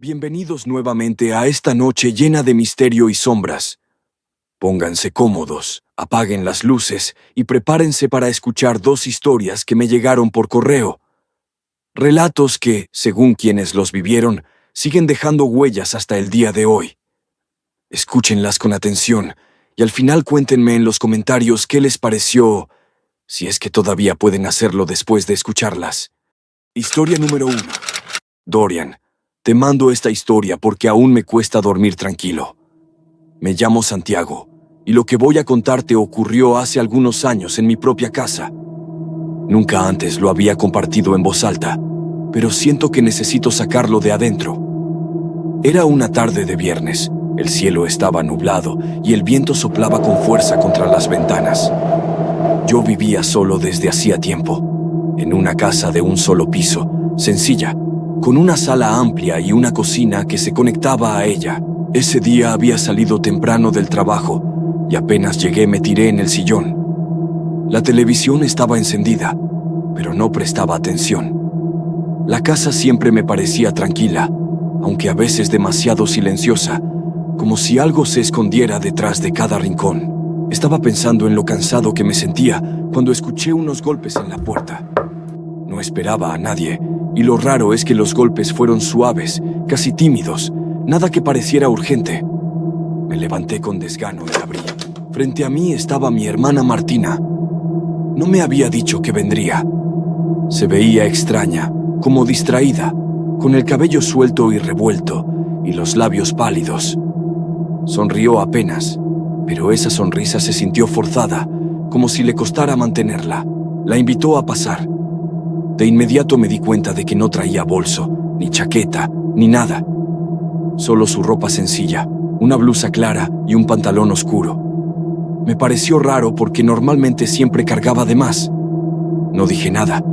Bienvenidos nuevamente a esta noche llena de misterio y sombras. Pónganse cómodos, apaguen las luces y prepárense para escuchar dos historias que me llegaron por correo. Relatos que, según quienes los vivieron, siguen dejando huellas hasta el día de hoy. Escúchenlas con atención y al final cuéntenme en los comentarios qué les pareció, si es que todavía pueden hacerlo después de escucharlas. Historia número 1. Dorian, te mando esta historia porque aún me cuesta dormir tranquilo. Me llamo Santiago, y lo que voy a contarte ocurrió hace algunos años en mi propia casa. Nunca antes lo había compartido en voz alta, pero siento que necesito sacarlo de adentro. Era una tarde de viernes, el cielo estaba nublado y el viento soplaba con fuerza contra las ventanas. Yo vivía solo desde hacía tiempo, en una casa de un solo piso, sencilla, con una sala amplia y una cocina que se conectaba a ella. Ese día había salido temprano del trabajo y apenas llegué me tiré en el sillón. La televisión estaba encendida, pero no prestaba atención. La casa siempre me parecía tranquila, aunque a veces demasiado silenciosa, como si algo se escondiera detrás de cada rincón. Estaba pensando en lo cansado que me sentía cuando escuché unos golpes en la puerta. No esperaba a nadie, y lo raro es que los golpes fueron suaves, casi tímidos, nada que pareciera urgente. Me levanté con desgano y abrí. Frente a mí estaba mi hermana Martina. No me había dicho que vendría. Se veía extraña, como distraída, con el cabello suelto y revuelto, y los labios pálidos. Sonrió apenas, pero esa sonrisa se sintió forzada, como si le costara mantenerla. La invitó a pasar. De inmediato me di cuenta de que no traía bolso, ni chaqueta, ni nada. Solo su ropa sencilla, una blusa clara y un pantalón oscuro. Me pareció raro porque normalmente siempre cargaba de más. No dije nada,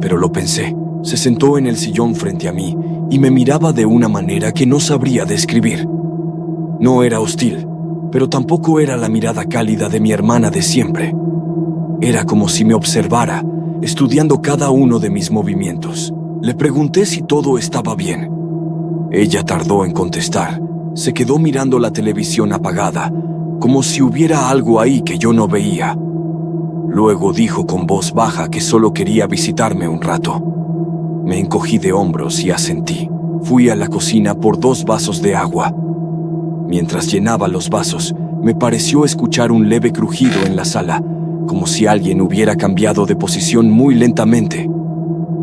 pero lo pensé. Se sentó en el sillón frente a mí y me miraba de una manera que no sabría describir. No era hostil, pero tampoco era la mirada cálida de mi hermana de siempre. Era como si me observara, estudiando cada uno de mis movimientos. Le pregunté si todo estaba bien. Ella tardó en contestar. Se quedó mirando la televisión apagada, como si hubiera algo ahí que yo no veía. Luego dijo con voz baja que solo quería visitarme un rato. Me encogí de hombros y asentí. Fui a la cocina por 2 vasos de agua. Mientras llenaba los vasos, me pareció escuchar un leve crujido en la sala, como si alguien hubiera cambiado de posición muy lentamente.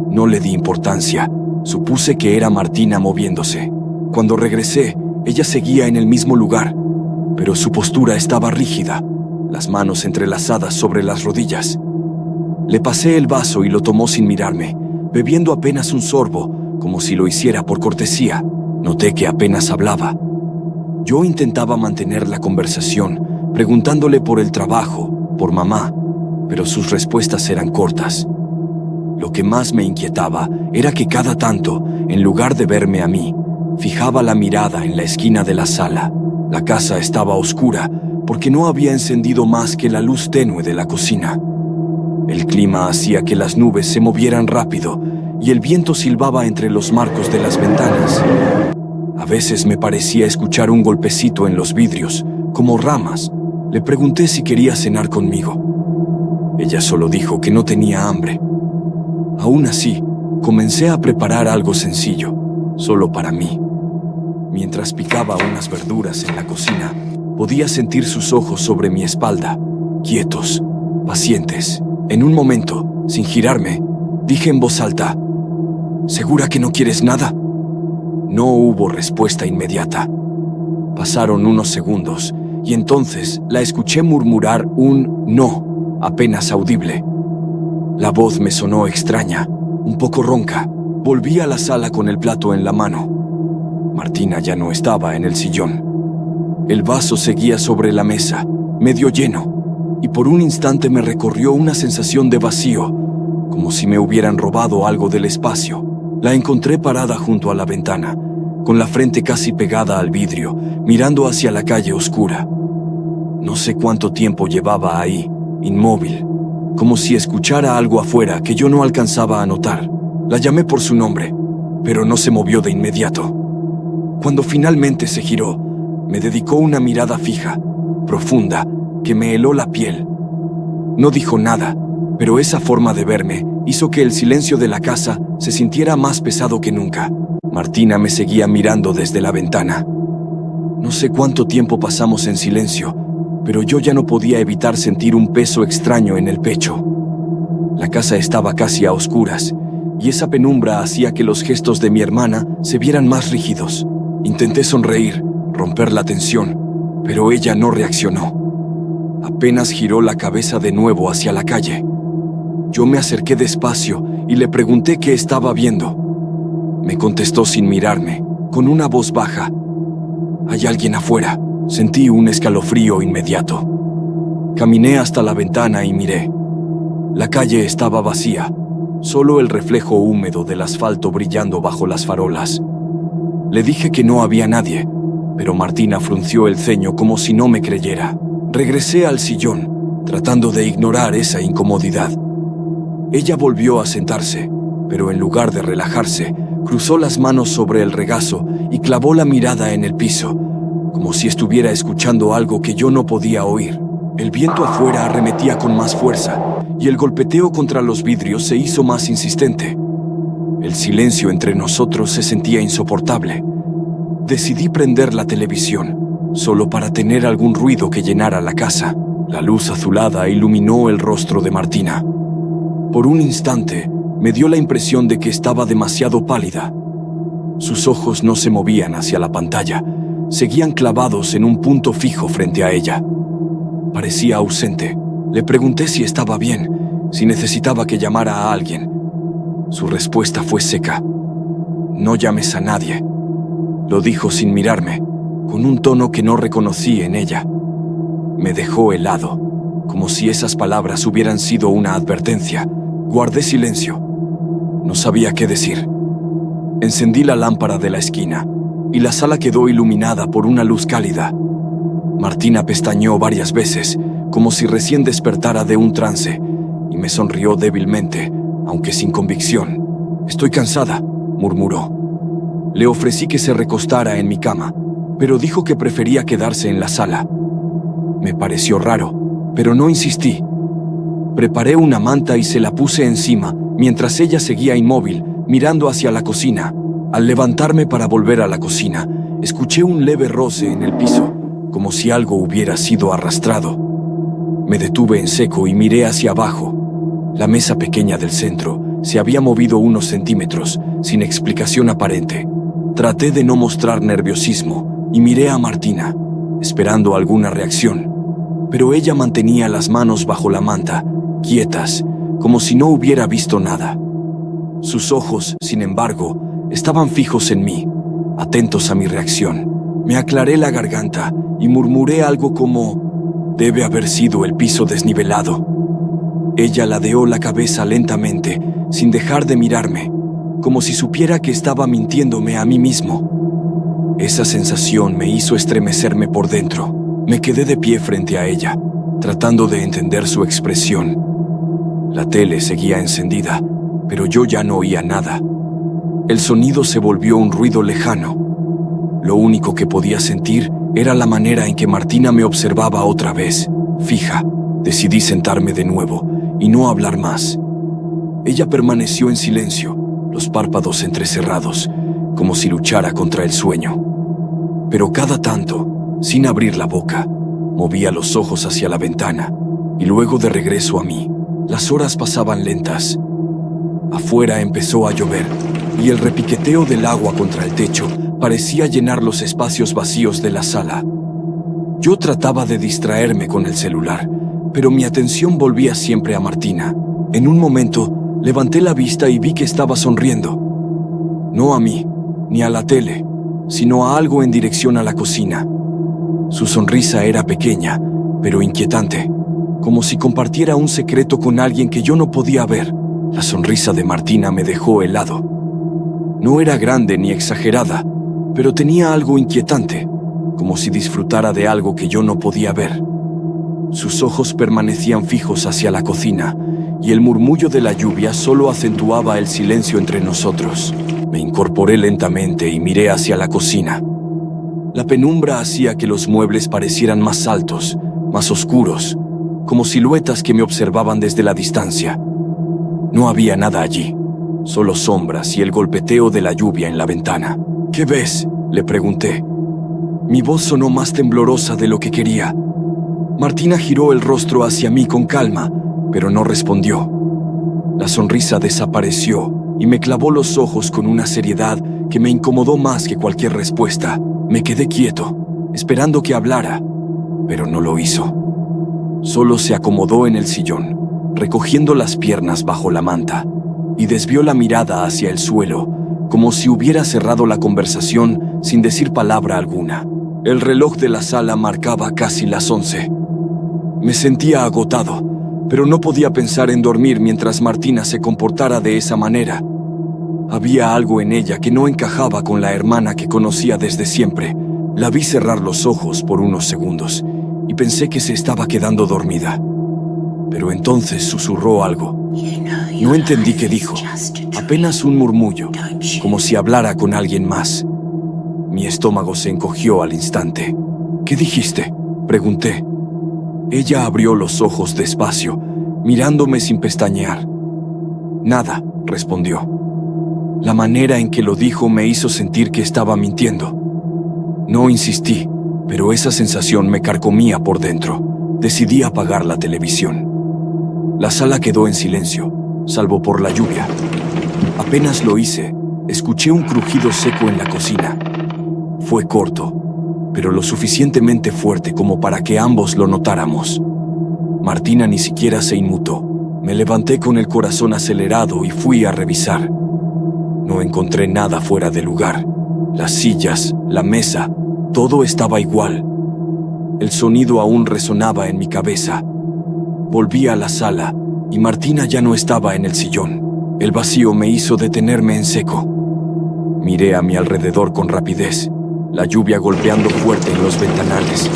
No le di importancia. Supuse que era Martina moviéndose. Cuando regresé, ella seguía en el mismo lugar, pero su postura estaba rígida, las manos entrelazadas sobre las rodillas. Le pasé el vaso y lo tomó sin mirarme, bebiendo apenas un sorbo, como si lo hiciera por cortesía. Noté que apenas hablaba. Yo intentaba mantener la conversación, preguntándole por el trabajo, por mamá, pero sus respuestas eran cortas. Lo que más me inquietaba era que cada tanto, en lugar de verme a mí, fijaba la mirada en la esquina de la sala. La casa estaba oscura porque no había encendido más que la luz tenue de la cocina. El clima hacía que las nubes se movieran rápido y el viento silbaba entre los marcos de las ventanas. A veces me parecía escuchar un golpecito en los vidrios, como ramas. Le pregunté si quería cenar conmigo. Ella solo dijo que no tenía hambre. Aún así, comencé a preparar algo sencillo, solo para mí. Mientras picaba unas verduras en la cocina, podía sentir sus ojos sobre mi espalda, quietos, pacientes. En un momento, sin girarme, dije en voz alta: ¿segura que no quieres nada? No hubo respuesta inmediata. Pasaron unos segundos, y entonces la escuché murmurar un no, apenas audible. La voz me sonó extraña, un poco ronca. Volví a la sala con el plato en la mano. Martina ya no estaba en el sillón. El vaso seguía sobre la mesa, medio lleno, y por un instante me recorrió una sensación de vacío, como si me hubieran robado algo del espacio. La encontré parada junto a la ventana, con la frente casi pegada al vidrio, mirando hacia la calle oscura. No sé cuánto tiempo llevaba ahí, inmóvil, como si escuchara algo afuera que yo no alcanzaba a notar. La llamé por su nombre, pero no se movió de inmediato. Cuando finalmente se giró, me dedicó una mirada fija, profunda, que me heló la piel. No dijo nada, pero esa forma de verme hizo que el silencio de la casa se sintiera más pesado que nunca. Martina me seguía mirando desde la ventana. No sé cuánto tiempo pasamos en silencio, pero yo ya no podía evitar sentir un peso extraño en el pecho. La casa estaba casi a oscuras, y esa penumbra hacía que los gestos de mi hermana se vieran más rígidos. Intenté sonreír, romper la tensión, pero ella no reaccionó. Apenas giró la cabeza de nuevo hacia la calle. Yo me acerqué despacio y le pregunté qué estaba viendo. Me contestó sin mirarme, con una voz baja. «Hay alguien afuera». Sentí un escalofrío inmediato. Caminé hasta la ventana y miré. La calle estaba vacía, solo el reflejo húmedo del asfalto brillando bajo las farolas. Le dije que no había nadie, pero Martina frunció el ceño como si no me creyera. Regresé al sillón, tratando de ignorar esa incomodidad. Ella volvió a sentarse, pero en lugar de relajarse, cruzó las manos sobre el regazo y clavó la mirada en el piso, como si estuviera escuchando algo que yo no podía oír. El viento afuera arremetía con más fuerza, y el golpeteo contra los vidrios se hizo más insistente. El silencio entre nosotros se sentía insoportable. Decidí prender la televisión, solo para tener algún ruido que llenara la casa. La luz azulada iluminó el rostro de Martina. Por un instante, me dio la impresión de que estaba demasiado pálida. Sus ojos no se movían hacia la pantalla, seguían clavados en un punto fijo frente a ella. Parecía ausente. Le pregunté si estaba bien, si necesitaba que llamara a alguien. Su respuesta fue seca. «No llames a nadie», lo dijo sin mirarme, con un tono que no reconocí en ella. Me dejó helado, como si esas palabras hubieran sido una advertencia. Guardé silencio. No sabía qué decir. Encendí la lámpara de la esquina, y la sala quedó iluminada por una luz cálida. Martina pestañeó varias veces, como si recién despertara de un trance, y me sonrió débilmente, aunque sin convicción. «Estoy cansada», murmuró. Le ofrecí que se recostara en mi cama, pero dijo que prefería quedarse en la sala. Me pareció raro, pero no insistí. Preparé una manta y se la puse encima, mientras ella seguía inmóvil, mirando hacia la cocina. Al levantarme para volver a la cocina, escuché un leve roce en el piso, como si algo hubiera sido arrastrado. Me detuve en seco y miré hacia abajo. La mesa pequeña del centro se había movido unos centímetros, sin explicación aparente. Traté de no mostrar nerviosismo y miré a Martina, esperando alguna reacción, pero ella mantenía las manos bajo la manta, quietas, como si no hubiera visto nada. Sus ojos, sin embargo, estaban fijos en mí, atentos a mi reacción. Me aclaré la garganta y murmuré algo como: «Debe haber sido el piso desnivelado». Ella ladeó la cabeza lentamente, sin dejar de mirarme, como si supiera que estaba mintiéndome a mí mismo. Esa sensación me hizo estremecerme por dentro. Me quedé de pie frente a ella, tratando de entender su expresión. La tele seguía encendida, pero yo ya no oía nada. El sonido se volvió un ruido lejano. Lo único que podía sentir era la manera en que Martina me observaba otra vez, fija. Decidí sentarme de nuevo y no hablar más. Ella permaneció en silencio, los párpados entrecerrados, como si luchara contra el sueño. Pero cada tanto, sin abrir la boca, movía los ojos hacia la ventana y luego de regreso a mí. Las horas pasaban lentas. Afuera empezó a llover y el repiqueteo del agua contra el techo parecía llenar los espacios vacíos de la sala. Yo trataba de distraerme con el celular, pero mi atención volvía siempre a Martina. En un momento, levanté la vista y vi que estaba sonriendo. No a mí, ni a la tele, sino a algo en dirección a la cocina. Su sonrisa era pequeña, pero inquietante, como si compartiera un secreto con alguien que yo no podía ver. La sonrisa de Martina me dejó helado. No era grande ni exagerada, pero tenía algo inquietante, como si disfrutara de algo que yo no podía ver. Sus ojos permanecían fijos hacia la cocina, y el murmullo de la lluvia solo acentuaba el silencio entre nosotros. Me incorporé lentamente y miré hacia la cocina. La penumbra hacía que los muebles parecieran más altos, más oscuros, como siluetas que me observaban desde la distancia. No había nada allí, solo sombras y el golpeteo de la lluvia en la ventana. ¿Qué ves?, le pregunté. Mi voz sonó más temblorosa de lo que quería. Martina giró el rostro hacia mí con calma, pero no respondió. La sonrisa desapareció y me clavó los ojos con una seriedad que me incomodó más que cualquier respuesta. Me quedé quieto, esperando que hablara, pero no lo hizo. Solo se acomodó en el sillón, recogiendo las piernas bajo la manta, y desvió la mirada hacia el suelo, como si hubiera cerrado la conversación sin decir palabra alguna. El reloj de la sala marcaba casi las 11. Me sentía agotado, pero no podía pensar en dormir mientras Martina se comportara de esa manera. Había algo en ella que no encajaba con la hermana que conocía desde siempre. La vi cerrar los ojos por unos segundos y pensé que se estaba quedando dormida. Pero entonces susurró algo. No entendí qué dijo, apenas un murmullo, como si hablara con alguien más. Mi estómago se encogió al instante. ¿Qué dijiste?, pregunté. Ella abrió los ojos despacio, mirándome sin pestañear. Nada, respondió. La manera en que lo dijo me hizo sentir que estaba mintiendo. No insistí, pero esa sensación me carcomía por dentro. Decidí apagar la televisión. La sala quedó en silencio, salvo por la lluvia. Apenas lo hice, escuché un crujido seco en la cocina. Fue corto, pero lo suficientemente fuerte como para que ambos lo notáramos. Martina ni siquiera se inmutó. Me levanté con el corazón acelerado y fui a revisar. No encontré nada fuera de lugar. Las sillas, la mesa, todo estaba igual. El sonido aún resonaba en mi cabeza. Volví a la sala y Martina ya no estaba en el sillón. El vacío me hizo detenerme en seco. Miré a mi alrededor con rapidez, la lluvia golpeando fuerte en los ventanales.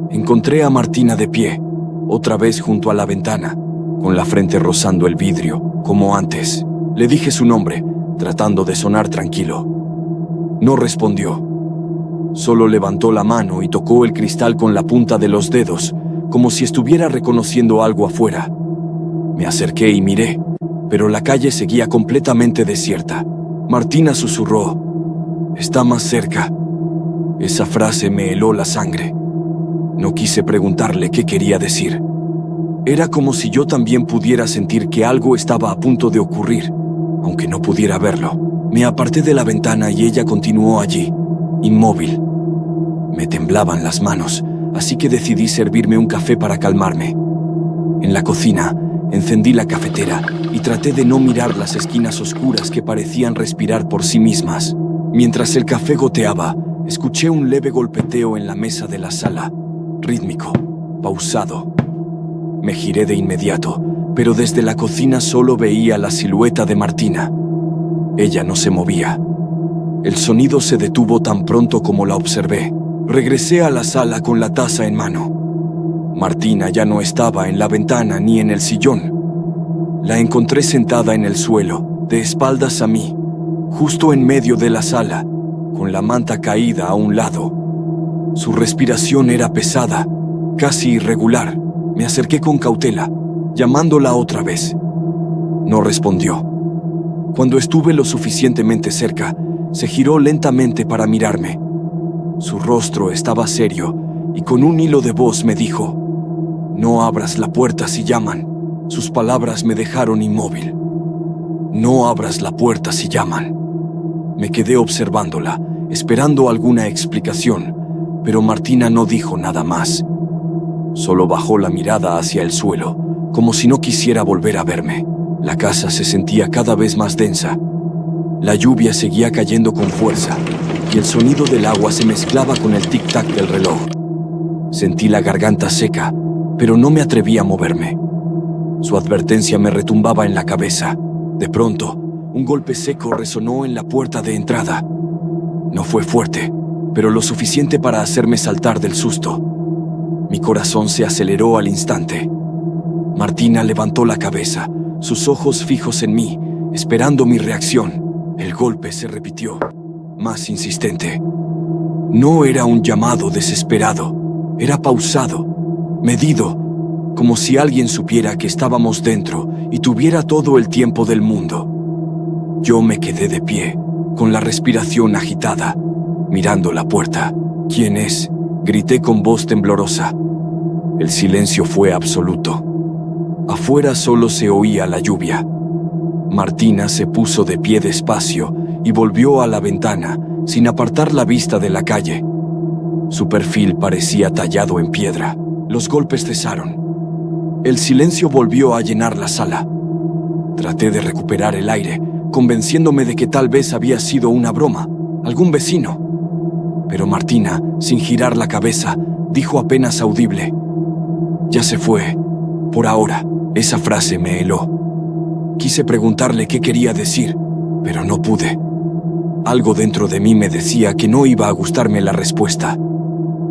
Encontré a Martina de pie, otra vez junto a la ventana, con la frente rozando el vidrio, como antes. Le dije su nombre, tratando de sonar tranquilo. No respondió. Solo levantó la mano y tocó el cristal con la punta de los dedos, como si estuviera reconociendo algo afuera. Me acerqué y miré, pero la calle seguía completamente desierta. Martina susurró: «Está más cerca». Esa frase me heló la sangre. No quise preguntarle qué quería decir. Era como si yo también pudiera sentir que algo estaba a punto de ocurrir, aunque no pudiera verlo. Me aparté de la ventana y ella continuó allí, inmóvil. Me temblaban las manos, así que decidí servirme un café para calmarme. En la cocina, encendí la cafetera y traté de no mirar las esquinas oscuras que parecían respirar por sí mismas. Mientras el café goteaba, escuché un leve golpeteo en la mesa de la sala, rítmico, pausado. Me giré de inmediato, pero desde la cocina solo veía la silueta de Martina. Ella no se movía. El sonido se detuvo tan pronto como la observé. Regresé a la sala con la taza en mano. Martina ya no estaba en la ventana ni en el sillón. La encontré sentada en el suelo, de espaldas a mí, justo en medio de la sala, con la manta caída a un lado. Su respiración era pesada, casi irregular. Me acerqué con cautela, llamándola otra vez. No respondió. Cuando estuve lo suficientemente cerca, se giró lentamente para mirarme. Su rostro estaba serio y con un hilo de voz me dijo: «No abras la puerta si llaman». Sus palabras me dejaron inmóvil. «No abras la puerta si llaman». Me quedé observándola, esperando alguna explicación, pero Martina no dijo nada más. Solo bajó la mirada hacia el suelo, como si no quisiera volver a verme. La casa se sentía cada vez más densa. La lluvia seguía cayendo con fuerza, y el sonido del agua se mezclaba con el tic-tac del reloj. Sentí la garganta seca, pero no me atreví a moverme. Su advertencia me retumbaba en la cabeza. De pronto, un golpe seco resonó en la puerta de entrada. No fue fuerte, pero lo suficiente para hacerme saltar del susto. Mi corazón se aceleró al instante. Martina levantó la cabeza, sus ojos fijos en mí, esperando mi reacción. El golpe se repitió, más insistente. No era un llamado desesperado, era pausado, medido, como si alguien supiera que estábamos dentro y tuviera todo el tiempo del mundo. Yo me quedé de pie, con la respiración agitada, mirando la puerta. ¿Quién es?, grité con voz temblorosa. El silencio fue absoluto. Afuera solo se oía la lluvia. Martina se puso de pie despacio y volvió a la ventana, sin apartar la vista de la calle. Su perfil parecía tallado en piedra. Los golpes cesaron. El silencio volvió a llenar la sala. Traté de recuperar el aire, convenciéndome de que tal vez había sido una broma, algún vecino. Pero Martina, sin girar la cabeza, dijo apenas audible: «Ya se fue, por ahora». Esa frase me heló. Quise preguntarle qué quería decir, pero no pude. Algo dentro de mí me decía que no iba a gustarme la respuesta.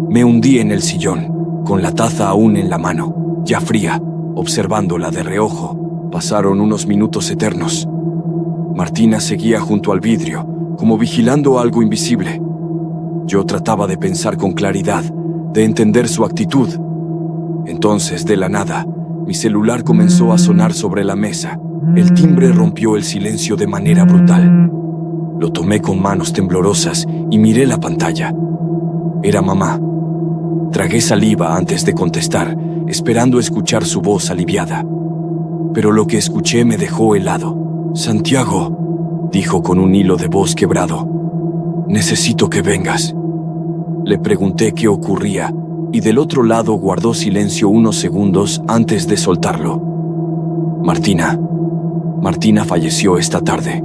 Me hundí en el sillón, con la taza aún en la mano, ya fría, observándola de reojo. Pasaron unos minutos eternos. Martina seguía junto al vidrio, como vigilando algo invisible. Yo trataba de pensar con claridad, de entender su actitud. Entonces, de la nada, mi celular comenzó a sonar sobre la mesa. El timbre rompió el silencio de manera brutal. Lo tomé con manos temblorosas y miré la pantalla. Era mamá. Tragué saliva antes de contestar, esperando escuchar su voz aliviada. Pero lo que escuché me dejó helado. «Santiago», dijo con un hilo de voz quebrado, «necesito que vengas». Le pregunté qué ocurría, y del otro lado guardó silencio unos segundos antes de soltarlo. Martina falleció esta tarde.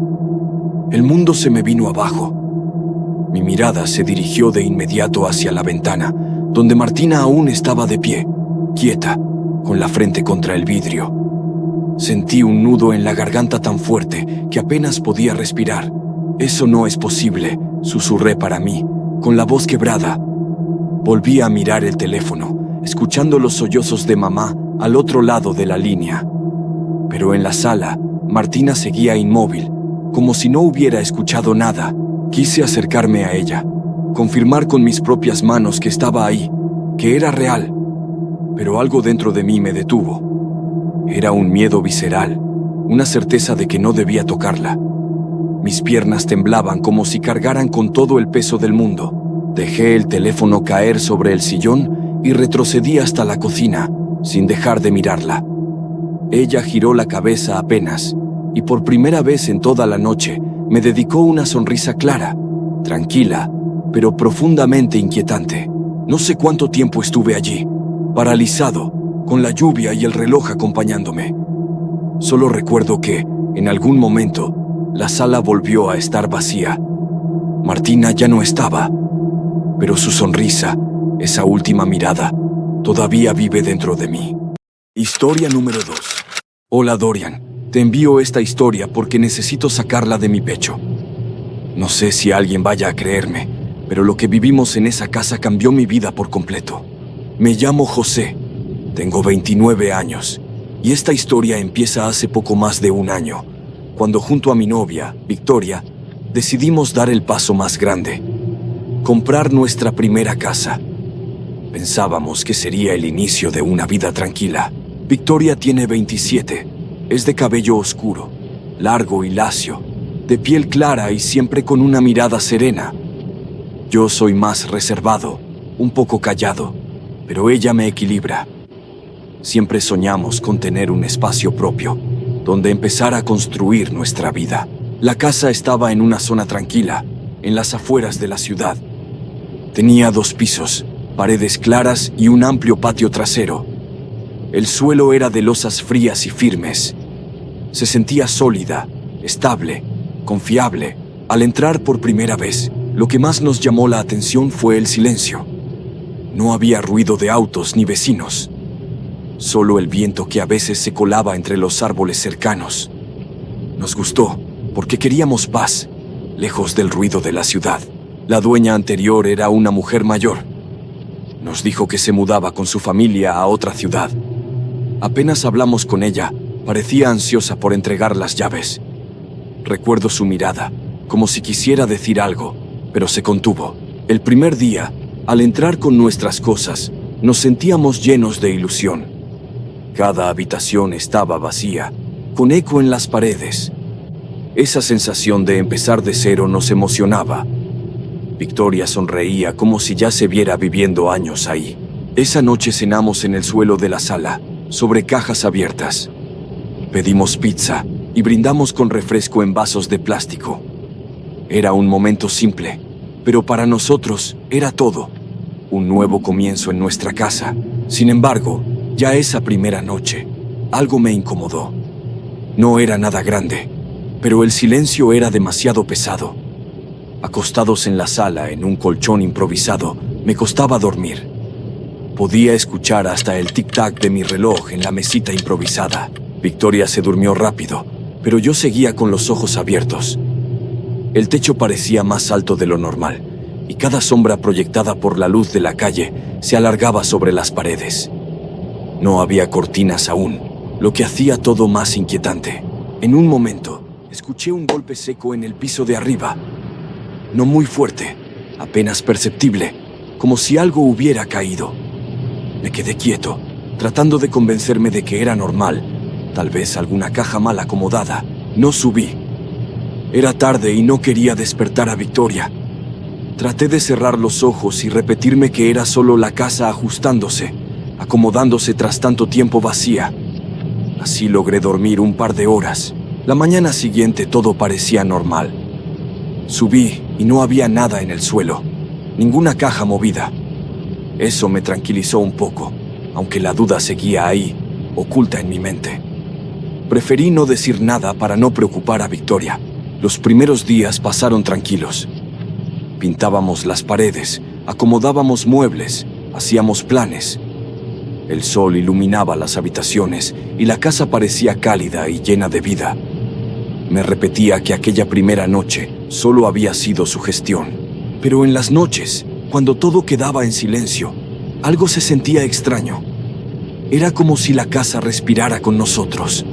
El mundo se me vino abajo. Mi mirada se dirigió de inmediato hacia la ventana, donde Martina aún estaba de pie, quieta, con la frente contra el vidrio. Sentí un nudo en la garganta tan fuerte que apenas podía respirar. «Eso no es posible», susurré para mí, con la voz quebrada. Volví a mirar el teléfono, escuchando los sollozos de mamá al otro lado de la línea. Pero en la sala, Martina seguía inmóvil, como si no hubiera escuchado nada. Quise acercarme a ella, confirmar con mis propias manos que estaba ahí, que era real. Pero algo dentro de mí me detuvo. Era un miedo visceral, una certeza de que no debía tocarla. Mis piernas temblaban como si cargaran con todo el peso del mundo. Dejé el teléfono caer sobre el sillón y retrocedí hasta la cocina, sin dejar de mirarla. Ella giró la cabeza apenas, y por primera vez en toda la noche me dedicó una sonrisa clara, tranquila, pero profundamente inquietante. No sé cuánto tiempo estuve allí, paralizado, con la lluvia y el reloj acompañándome. Solo recuerdo que, en algún momento, la sala volvió a estar vacía. Martina ya no estaba, pero su sonrisa, esa última mirada, todavía vive dentro de mí. Historia número 2. Hola Dorian, te envío esta historia porque necesito sacarla de mi pecho. No sé si alguien vaya a creerme, pero lo que vivimos en esa casa cambió mi vida por completo. Me llamo José, tengo 29 años, y esta historia empieza hace poco más de un año, cuando junto a mi novia, Victoria, decidimos dar el paso más grande: comprar nuestra primera casa. Pensábamos que sería el inicio de una vida tranquila. Victoria tiene 27, es de cabello oscuro, largo y lacio, de piel clara y siempre con una mirada serena. Yo soy más reservado, un poco callado, pero ella me equilibra. Siempre soñamos con tener un espacio propio, donde empezar a construir nuestra vida. La casa estaba en una zona tranquila, en las afueras de la ciudad. Tenía 2 pisos, paredes claras y un amplio patio trasero. El suelo era de losas frías y firmes. Se sentía sólida, estable, confiable. Al entrar por primera vez, lo que más nos llamó la atención fue el silencio. No había ruido de autos ni vecinos. Solo el viento que a veces se colaba entre los árboles cercanos. Nos gustó, porque queríamos paz, lejos del ruido de la ciudad. La dueña anterior era una mujer mayor. Nos dijo que se mudaba con su familia a otra ciudad. Apenas hablamos con ella, parecía ansiosa por entregar las llaves. Recuerdo su mirada, como si quisiera decir algo, pero se contuvo. El primer día, al entrar con nuestras cosas, nos sentíamos llenos de ilusión. Cada habitación estaba vacía, con eco en las paredes. Esa sensación de empezar de cero nos emocionaba. Victoria sonreía como si ya se viera viviendo años ahí. Esa noche cenamos en el suelo de la sala, sobre cajas abiertas. Pedimos pizza y brindamos con refresco en vasos de plástico. Era un momento simple, pero para nosotros era todo. Un nuevo comienzo en nuestra casa. Sin embargo, ya esa primera noche, algo me incomodó. No era nada grande, pero el silencio era demasiado pesado. Acostados en la sala, en un colchón improvisado, me costaba dormir. Podía escuchar hasta el tic-tac de mi reloj en la mesita improvisada. Victoria se durmió rápido, pero yo seguía con los ojos abiertos. El techo parecía más alto de lo normal, y cada sombra proyectada por la luz de la calle se alargaba sobre las paredes. No había cortinas aún, lo que hacía todo más inquietante. En un momento, escuché un golpe seco en el piso de arriba. No muy fuerte, apenas perceptible, como si algo hubiera caído. Me quedé quieto, tratando de convencerme de que era normal, tal vez alguna caja mal acomodada. No subí. Era tarde y no quería despertar a Victoria. Traté de cerrar los ojos y repetirme que era solo la casa ajustándose, acomodándose tras tanto tiempo vacía. Así logré dormir un par de horas. La mañana siguiente todo parecía normal. Subí y no había nada en el suelo, ninguna caja movida. Eso me tranquilizó un poco, aunque la duda seguía ahí, oculta en mi mente. Preferí no decir nada para no preocupar a Victoria. Los primeros días pasaron tranquilos. Pintábamos las paredes, acomodábamos muebles, hacíamos planes. El sol iluminaba las habitaciones y la casa parecía cálida y llena de vida. Me repetía que aquella primera noche solo había sido sugestión. Pero en las noches, cuando todo quedaba en silencio, algo se sentía extraño. Era como si la casa respirara con nosotros.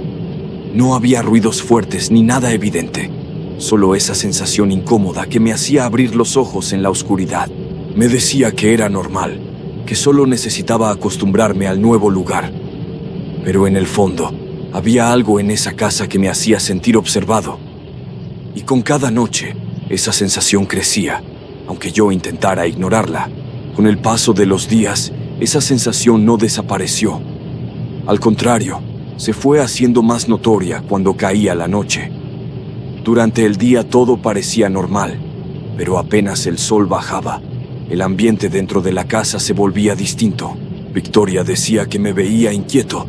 No había ruidos fuertes ni nada evidente. Solo esa sensación incómoda que me hacía abrir los ojos en la oscuridad. Me decía que era normal, que solo necesitaba acostumbrarme al nuevo lugar. Pero en el fondo, había algo en esa casa que me hacía sentir observado. Y con cada noche, esa sensación crecía, aunque yo intentara ignorarla. Con el paso de los días, esa sensación no desapareció. Al contrario, se fue haciendo más notoria cuando caía la noche. Durante el día todo parecía normal, pero apenas el sol bajaba, el ambiente dentro de la casa se volvía distinto. Victoria decía que me veía inquieto,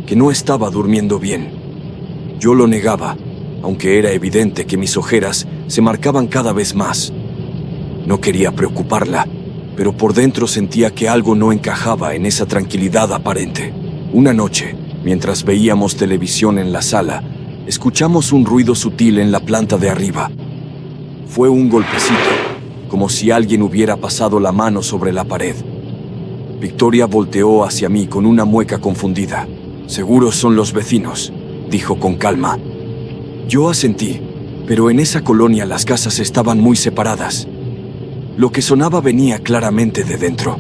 que no estaba durmiendo bien. Yo lo negaba, aunque era evidente que mis ojeras se marcaban cada vez más. No quería preocuparla, pero por dentro sentía que algo no encajaba en esa tranquilidad aparente. Una noche, mientras veíamos televisión en la sala, escuchamos un ruido sutil en la planta de arriba. Fue un golpecito, como si alguien hubiera pasado la mano sobre la pared. Victoria volteó hacia mí con una mueca confundida. «Seguro son los vecinos», dijo con calma. Yo asentí, pero en esa colonia las casas estaban muy separadas. Lo que sonaba venía claramente de dentro.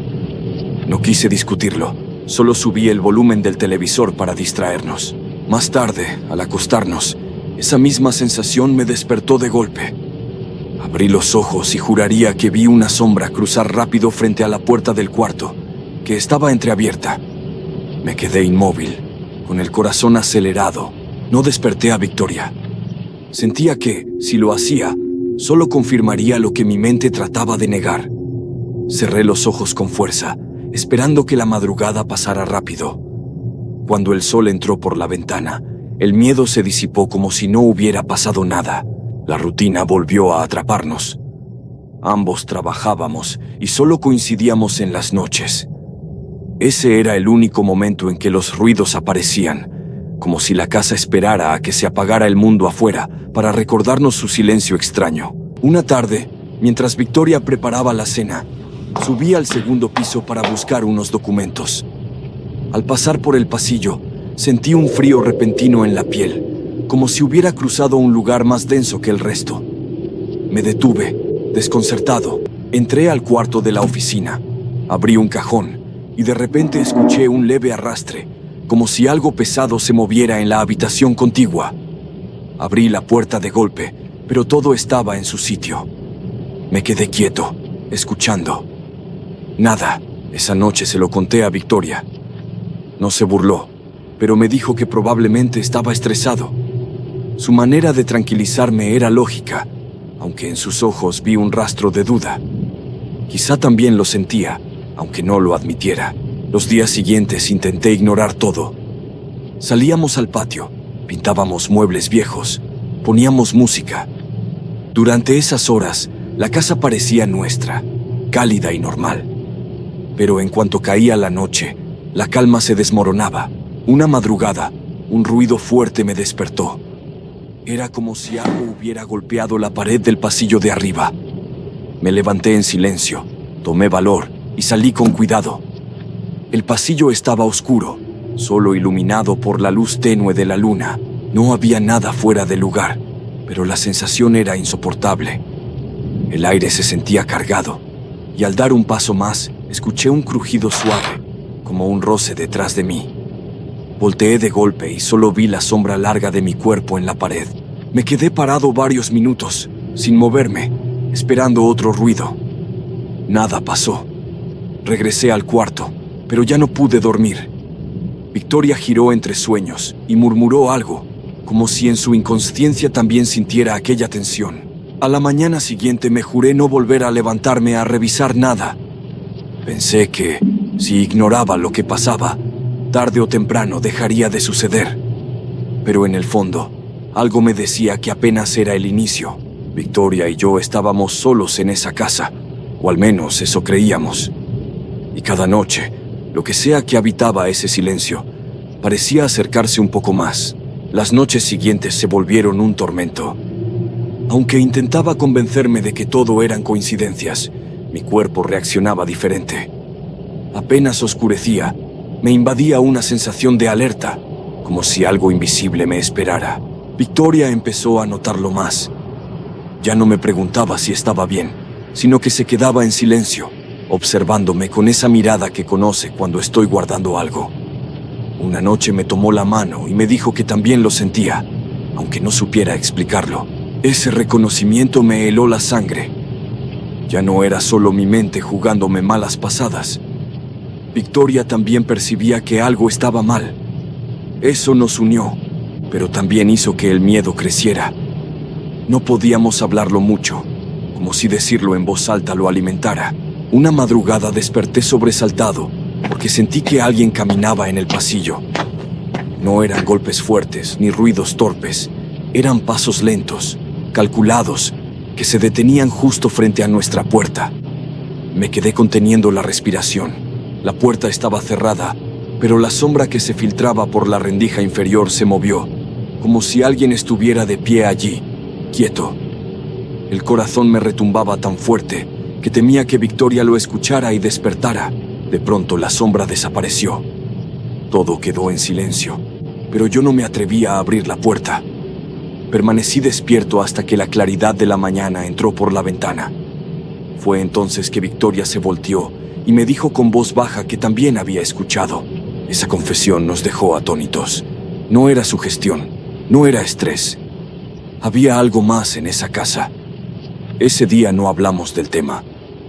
No quise discutirlo, solo subí el volumen del televisor para distraernos. Más tarde, al acostarnos, esa misma sensación me despertó de golpe. Abrí los ojos y juraría que vi una sombra cruzar rápido frente a la puerta del cuarto, que estaba entreabierta. Me quedé inmóvil, con el corazón acelerado. No desperté a Victoria. Sentía que, si lo hacía, solo confirmaría lo que mi mente trataba de negar. Cerré los ojos con fuerza, esperando que la madrugada pasara rápido. Cuando el sol entró por la ventana, el miedo se disipó como si no hubiera pasado nada. La rutina volvió a atraparnos. Ambos trabajábamos y solo coincidíamos en las noches. Ese era el único momento en que los ruidos aparecían, como si la casa esperara a que se apagara el mundo afuera para recordarnos su silencio extraño. Una tarde, mientras Victoria preparaba la cena, subí al segundo piso para buscar unos documentos. Al pasar por el pasillo, sentí un frío repentino en la piel, como si hubiera cruzado un lugar más denso que el resto. Me detuve, desconcertado. Entré al cuarto de la oficina, abrí un cajón y de repente escuché un leve arrastre, como si algo pesado se moviera en la habitación contigua. Abrí la puerta de golpe, pero todo estaba en su sitio. Me quedé quieto, escuchando. Nada. Esa noche se lo conté a Victoria. No se burló, pero me dijo que probablemente estaba estresado. Su manera de tranquilizarme era lógica, aunque en sus ojos vi un rastro de duda. Quizá también lo sentía, aunque no lo admitiera. Los días siguientes intenté ignorar todo. Salíamos al patio, pintábamos muebles viejos, poníamos música. Durante esas horas, la casa parecía nuestra, cálida y normal. Pero en cuanto caía la noche, la calma se desmoronaba. Una madrugada, un ruido fuerte me despertó. Era como si algo hubiera golpeado la pared del pasillo de arriba. Me levanté en silencio, tomé valor y salí con cuidado. El pasillo estaba oscuro, solo iluminado por la luz tenue de la luna. No había nada fuera de lugar, pero la sensación era insoportable. El aire se sentía cargado, y al dar un paso más, escuché un crujido suave, como un roce detrás de mí. Volteé de golpe y solo vi la sombra larga de mi cuerpo en la pared. Me quedé parado varios minutos, sin moverme, esperando otro ruido. Nada pasó. Regresé al cuarto, pero ya no pude dormir. Victoria giró entre sueños y murmuró algo, como si en su inconsciencia también sintiera aquella tensión. A la mañana siguiente me juré no volver a levantarme a revisar nada. Pensé que, si ignoraba lo que pasaba, tarde o temprano dejaría de suceder. Pero en el fondo, algo me decía que apenas era el inicio. Victoria y yo estábamos solos en esa casa, o al menos eso creíamos. Y cada noche, lo que sea que habitaba ese silencio, parecía acercarse un poco más. Las noches siguientes se volvieron un tormento. Aunque intentaba convencerme de que todo eran coincidencias, mi cuerpo reaccionaba diferente. Apenas oscurecía, me invadía una sensación de alerta, como si algo invisible me esperara. Victoria empezó a notarlo más. Ya no me preguntaba si estaba bien, sino que se quedaba en silencio, observándome con esa mirada que conoce cuando estoy guardando algo. Una noche me tomó la mano y me dijo que también lo sentía, aunque no supiera explicarlo. Ese reconocimiento me heló la sangre. Ya no era solo mi mente jugándome malas pasadas. Victoria también percibía que algo estaba mal. Eso nos unió, pero también hizo que el miedo creciera. No podíamos hablarlo mucho, como si decirlo en voz alta lo alimentara. Una madrugada desperté sobresaltado, porque sentí que alguien caminaba en el pasillo. No eran golpes fuertes ni ruidos torpes, eran pasos lentos, calculados, que se detenían justo frente a nuestra puerta. Me quedé conteniendo la respiración. La puerta estaba cerrada, pero la sombra que se filtraba por la rendija inferior se movió, como si alguien estuviera de pie allí, quieto. El corazón me retumbaba tan fuerte que temía que Victoria lo escuchara y despertara. De pronto la sombra desapareció. Todo quedó en silencio, pero yo no me atrevía a abrir la puerta. Permanecí despierto hasta que la claridad de la mañana entró por la ventana. Fue entonces que Victoria se volteó y me dijo con voz baja que también había escuchado. Esa confesión nos dejó atónitos. No era sugestión, no era estrés. Había algo más en esa casa. Ese día no hablamos del tema,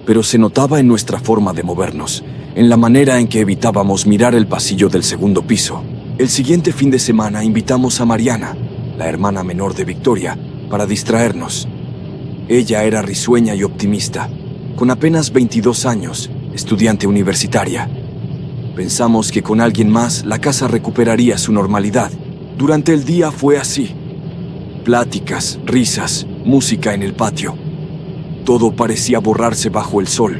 pero se notaba en nuestra forma de movernos, en la manera en que evitábamos mirar el pasillo del segundo piso. El siguiente fin de semana invitamos a Mariana, la hermana menor de Victoria, para distraernos. Ella era risueña y optimista, con apenas 22 años, estudiante universitaria. Pensamos que con alguien más la casa recuperaría su normalidad. Durante el día fue así. Pláticas, risas, música en el patio. Todo parecía borrarse bajo el sol.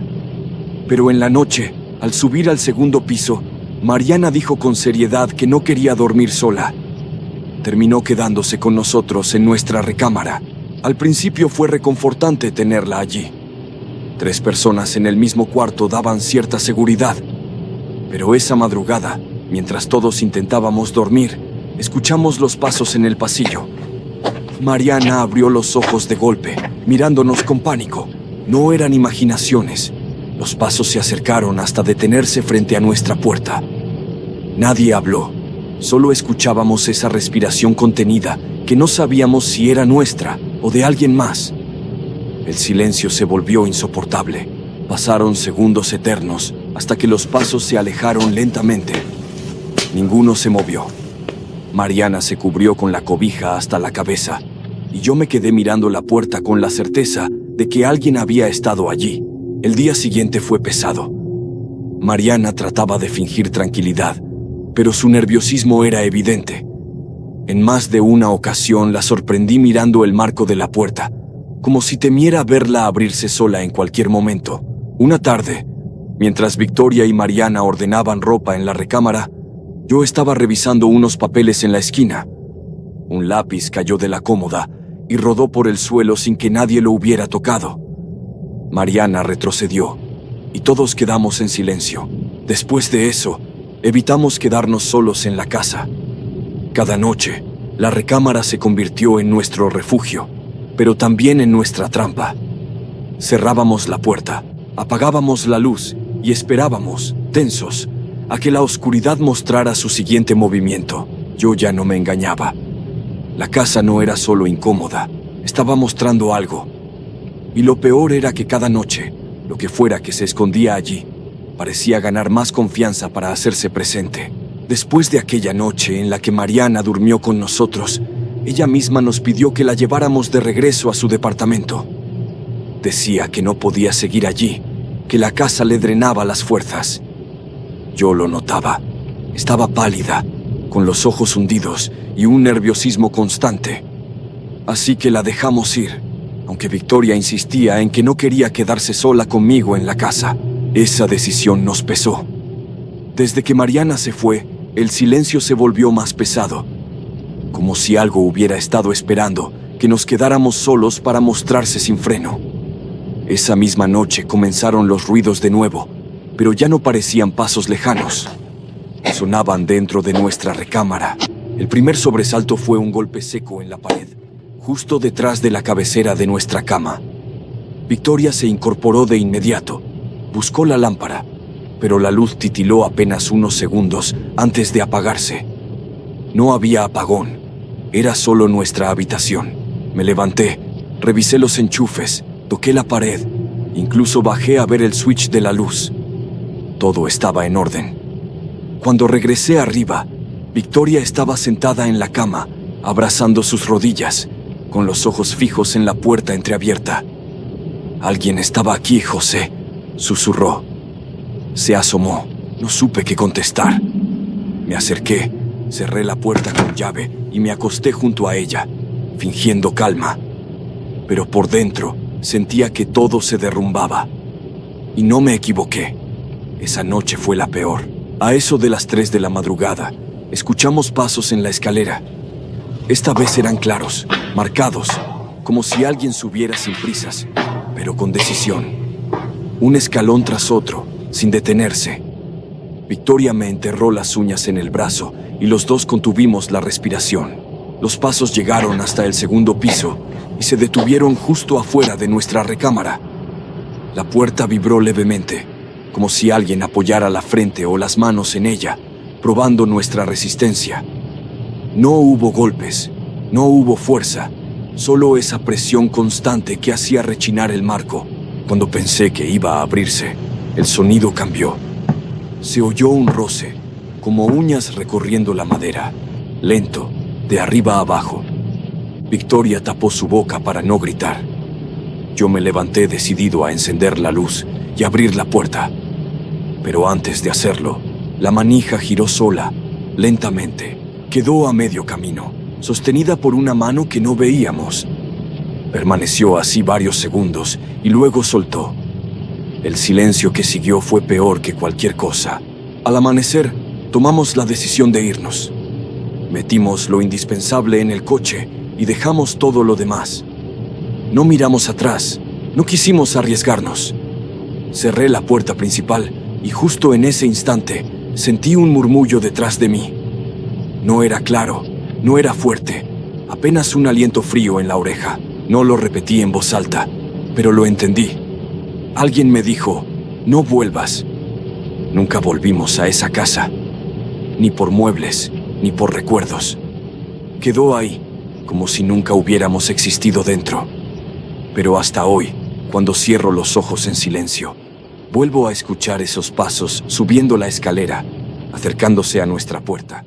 Pero en la noche, al subir al segundo piso, Mariana dijo con seriedad que no quería dormir sola. Terminó quedándose con nosotros en nuestra recámara. Al principio fue reconfortante tenerla allí. 3 personas en el mismo cuarto daban cierta seguridad. Pero esa madrugada, mientras todos intentábamos dormir, escuchamos los pasos en el pasillo. Mariana abrió los ojos de golpe, mirándonos con pánico. No eran imaginaciones. Los pasos se acercaron hasta detenerse frente a nuestra puerta. Nadie habló. Solo escuchábamos esa respiración contenida que no sabíamos si era nuestra o de alguien más. El silencio se volvió insoportable. Pasaron segundos eternos hasta que los pasos se alejaron lentamente. Ninguno se movió. Mariana se cubrió con la cobija hasta la cabeza y yo me quedé mirando la puerta con la certeza de que alguien había estado allí. El día siguiente fue pesado. Mariana trataba de fingir tranquilidad, pero su nerviosismo era evidente. En más de una ocasión la sorprendí mirando el marco de la puerta, como si temiera verla abrirse sola en cualquier momento. Una tarde, mientras Victoria y Mariana ordenaban ropa en la recámara, yo estaba revisando unos papeles en la esquina. Un lápiz cayó de la cómoda y rodó por el suelo sin que nadie lo hubiera tocado. Mariana retrocedió y todos quedamos en silencio. Después de eso, evitamos quedarnos solos en la casa. Cada noche, la recámara se convirtió en nuestro refugio, pero también en nuestra trampa. Cerrábamos la puerta, apagábamos la luz y esperábamos, tensos, a que la oscuridad mostrara su siguiente movimiento. Yo ya no me engañaba. La casa no era solo incómoda, estaba mostrando algo. Y lo peor era que cada noche, lo que fuera que se escondía allí, parecía ganar más confianza para hacerse presente. Después de aquella noche en la que Mariana durmió con nosotros, ella misma nos pidió que la lleváramos de regreso a su departamento. Decía que no podía seguir allí, que la casa le drenaba las fuerzas. Yo lo notaba. Estaba pálida, con los ojos hundidos y un nerviosismo constante. Así que la dejamos ir, aunque Victoria insistía en que no quería quedarse sola conmigo en la casa. Esa decisión nos pesó. Desde que Mariana se fue, el silencio se volvió más pesado, como si algo hubiera estado esperando que nos quedáramos solos para mostrarse sin freno. Esa misma noche comenzaron los ruidos de nuevo, pero ya no parecían pasos lejanos. Sonaban dentro de nuestra recámara. El primer sobresalto fue un golpe seco en la pared, justo detrás de la cabecera de nuestra cama. Victoria se incorporó de inmediato. Buscó la lámpara, pero la luz titiló apenas unos segundos antes de apagarse. No había apagón, era solo nuestra habitación. Me levanté, revisé los enchufes, toqué la pared, incluso bajé a ver el switch de la luz. Todo estaba en orden. Cuando regresé arriba, Victoria estaba sentada en la cama, abrazando sus rodillas, con los ojos fijos en la puerta entreabierta. «Alguien estaba aquí, José», susurró. Se asomó. No supe qué contestar. Me acerqué, cerré la puerta con llave y me acosté junto a ella, fingiendo calma. Pero por dentro sentía que todo se derrumbaba. Y no me equivoqué. Esa noche fue la peor. A eso de las 3 de la madrugada, escuchamos pasos en la escalera. Esta vez eran claros, marcados, como si alguien subiera sin prisas, pero con decisión. Un escalón tras otro, sin detenerse. Victoria me enterró las uñas en el brazo y los dos contuvimos la respiración. Los pasos llegaron hasta el segundo piso y se detuvieron justo afuera de nuestra recámara. La puerta vibró levemente, como si alguien apoyara la frente o las manos en ella, probando nuestra resistencia. No hubo golpes, no hubo fuerza, solo esa presión constante que hacía rechinar el marco. Cuando pensé que iba a abrirse, el sonido cambió. Se oyó un roce, como uñas recorriendo la madera, lento, de arriba a abajo. Victoria tapó su boca para no gritar. Yo me levanté decidido a encender la luz y abrir la puerta. Pero antes de hacerlo, la manija giró sola, lentamente. Quedó a medio camino, sostenida por una mano que no veíamos. Permaneció así varios segundos y luego soltó. El silencio que siguió fue peor que cualquier cosa. Al amanecer, tomamos la decisión de irnos. Metimos lo indispensable en el coche y dejamos todo lo demás. No miramos atrás, no quisimos arriesgarnos. Cerré la puerta principal y justo en ese instante sentí un murmullo detrás de mí. No era claro, no era fuerte, apenas un aliento frío en la oreja. No lo repetí en voz alta, pero lo entendí. Alguien me dijo, no vuelvas. Nunca volvimos a esa casa. Ni por muebles, ni por recuerdos. Quedó ahí, como si nunca hubiéramos existido dentro. Pero hasta hoy, cuando cierro los ojos en silencio, vuelvo a escuchar esos pasos subiendo la escalera, acercándose a nuestra puerta.